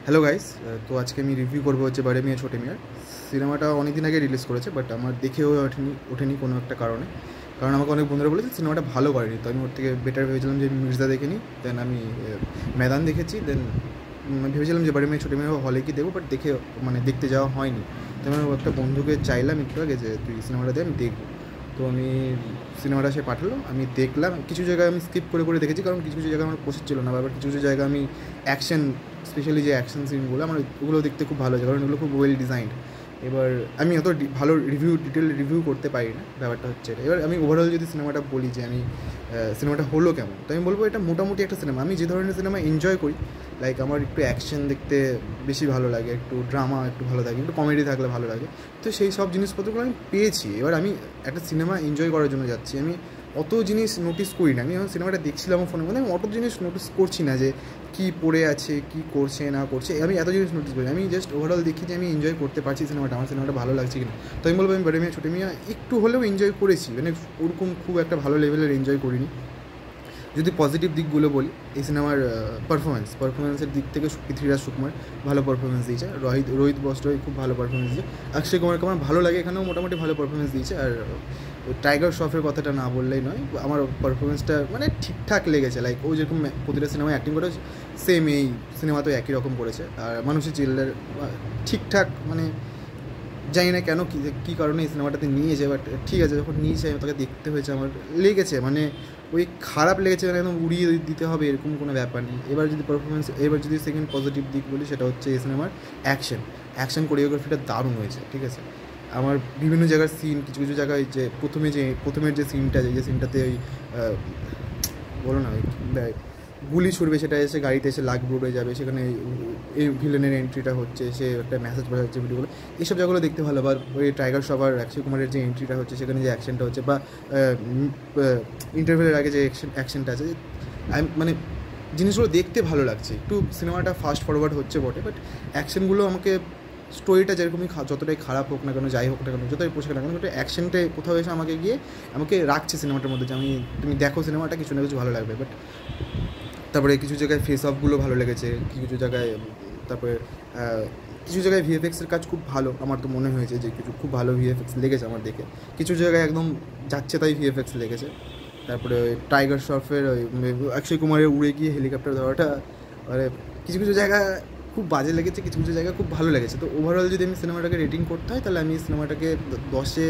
Hello guys, তো আজকে আমি রিভিউ করবো হচ্ছে বড়ে মিয়াঁ ছোটে মিয়াঁ। সিনেমাটা অনেক দিন আগে রিলিজ করেছে, বাট আমার দেখেও ওঠেনি কোনো একটা কারণে। কারণ আমাকে অনেক বন্ধুরা বলেছে সিনেমাটা ভালো করেনি, তো আমি ওর থেকে বেটার ভেবেছিলাম যে আমি মির্জা দেখে নিই। দেন আমি ময়দান দেখেছি। দেন ভেবেছিলাম যে বড়ে মিয়াঁ ছোটে মিয়াঁ হলে কি দেখবো, বাট দেখতে যাওয়া হয়নি। তো আমি একটা বন্ধুকে চাইলাম একটু আগে যে তুই সিনেমাটা দে, আমি দেখবো। তো আমি সিনেমাটা সে পাঠালো, আমি দেখলাম। কিছু জায়গায় আমি স্কিপ করে করে দেখেছি, কারণ কিছু কিছু জায়গায় আমার পছন্দ ছিল না। আবার কিছু কিছু জায়গায় আমি অ্যাকশন, স্পেশালি যে অ্যাকশন সিনগুলো আমার ওগুলো দেখতে খুব ভালো লাগে, কারণ ওগুলো খুব ওয়েল ডিজাইনড। এবার আমি অত ভালো ডিটেল রিভিউ করতে পারি না, ব্যাপারটা হচ্ছে এটা। এবার আমি ওভারঅল যদি সিনেমাটা বলি যে আমি সিনেমাটা হলো কেমন, তো আমি বলবো এটা মোটামুটি একটা সিনেমা। আমি যে ধরনের সিনেমা এনজয় করি, লাইক আমার একটু অ্যাকশন দেখতে বেশি ভালো লাগে, একটু ড্রামা একটু ভালো লাগে, একটু কমেডি থাকলে ভালো লাগে। তো সেই সব জিনিসপত্রগুলো আমি পেয়েছি। এবার আমি একটা সিনেমা এনজয় করার জন্য যাচ্ছি, আমি অত জিনিস নোটিস করি না। আমি যখন সিনেমাটা দেখছিলাম ফোনের মধ্যে, আমি অত জিনিস নোটিস করছি না যে কী পড়ে আছে, কী করছে না করছে, আমি এত জিনিস নোটিস করি। আমি জাস্ট ওভারঅল দেখি যে আমি এনজয় করতে পারছি সিনেমাটা, আমার সিনেমাটা ভালো লাগছে কিনা। তো আমি বলবো আমি বড়ে মিয়াঁ ছোটে মিয়াঁ একটু হলেও এনজয় করেছি, মানে ওরকম খুব একটা ভালো লেভেলের এনজয় করিনি। যদি পজিটিভ দিকগুলো বলি, এই সিনেমার পারফরমেন্সের দিক থেকে পৃথ্বীরাজ সুকুমার ভালো পারফরমেন্স দিয়েছে। রোহিত বসরয় খুব ভালো পারফরমেন্স দিয়েছে। অক্ষয় কুমারকে আমার ভালো লাগে, এখানেও মোটামুটি ভালো পারফরমেন্স দিয়েছে। আর টাইগার শ্রফের কথাটা না বললেই নয়, আমার পারফরমেন্সটা মানে ঠিকঠাক লেগেছে। লাইক ও যেরকম প্রতিটা সিনেমায় অ্যাক্টিং করে, সেম এই সিনেমাতেও একই রকম করেছে। আর মানুষের চিল্লার ঠিকঠাক, মানে জানি না কেন কী কারণে এই সিনেমাটাতে নিয়েছে, বাট ঠিক আছে, যখন নিয়েছে আমি তাকে দেখতে হয়েছে, আমার লেগেছে। মানে ওই খারাপ লেগেছে, মানে একদম উড়িয়ে দিতে হবে এরকম কোনো ব্যাপার নেই। এবার যদি সেকেন্ড পজিটিভ দিক বলি, সেটা হচ্ছে এই সিনেমার অ্যাকশন কোরিওগ্রাফিটা দারুণ হয়েছে, ঠিক আছে। আমার বিভিন্ন জায়গার সিন, কিছু কিছু জায়গায় যে প্রথমের যে সিনটা, যে সিনটাতে ওই বলো না, ওই গুলি ছুড়বে, সেটা এসে গাড়িতে এসে লাগবে, উড়ে যাবে, সেখানে এই ভিলেনের এন্ট্রিটা হচ্ছে, সে একটা মেসেজ বোঝাচ্ছে ভিডিওগুলো, এইসব জায়গাগুলো দেখতে ভালো। বা ওই টাইগার শ্রফ আর অক্ষয় কুমারের যে এন্ট্রিটা হচ্ছে, সেখানে যে অ্যাকশনটা হচ্ছে, বা ইন্টারভিউয়ের আগে যে অ্যাকশনটা আছে, মানে জিনিসগুলো দেখতে ভালো লাগছে। একটু সিনেমাটা ফাস্ট ফরওয়ার্ড হচ্ছে বটে, বাট অ্যাকশনগুলো আমাকে, স্টোরিটা যেরকমই যতটাই খারাপ হোক না কেন, যাই হোক না কেন, যতটাই পোষাক না কেন, ওটা অ্যাকশনটাই কোথাও এসে আমাকে রাখছে সিনেমাটার মধ্যে, যে তুমি দেখো সিনেমাটা, কিছু না কিছু ভালো লাগবে। বাট তারপরে কিছু জায়গায় ফেস অফগুলো ভালো লেগেছে, কিছু জায়গায় তারপরে কিছু জায়গায় ভিএফএক্সের কাজ খুব ভালো আমার তো মনে হয়েছে, যে কিছু খুব ভালো ভিএফএক্স লেগেছে আমার দেখে। কিছু জায়গায় একদম যাচ্ছে তাই ভিএফএক্স লেগেছে। তারপরে ওই টাইগার শ্রফের ওই অক্ষয় কুমারের উড়ে গিয়ে হেলিকপ্টার ধরাটা, মানে কিছু কিছু জায়গা খুব বাজে লেগেছে, কিছু কিছু জায়গা খুব ভালো লেগেছে। তো ওভারঅল যদি আমি সিনেমাটাকে রেটিং করতে হয়, তাহলে আমি সিনেমাটাকে 10-এ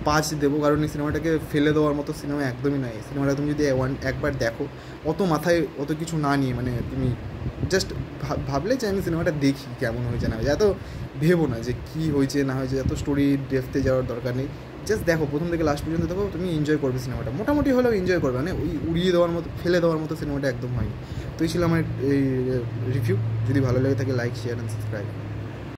5 দেবো। কারণ এই সিনেমাটাকে ফেলে দেওয়ার মতো সিনেমা একদমই নয়। এই সিনেমাটা তুমি যদি একবার দেখো, অত মাথায় অত কিছু না নিয়ে, মানে তুমি জাস্ট ভাবলে যে আমি সিনেমাটা দেখি কেমন হয়েছে না হয়েছে, এত ভেবো না যে কী হয়েছে না হয়েছে, এত স্টোরি ডেপথে যাওয়ার দরকার নেই। জাস্ট দেখো, প্রথম থেকে লাস্ট পর্যন্ত দেখো, তুমি এনজয় করবে সিনেমাটা, মোটামুটি হলেও এনজয় করবে। মানে ওই উড়িয়ে দেওয়ার মতো, ফেলে দেওয়ার মতো সিনেমাটা একদম হয়নি। তো এই ছিল আমার এই রিভিউ। যদি ভালো লেগে থাকে, লাইক, শেয়ার অ্যান্ড সাবস্ক্রাইব।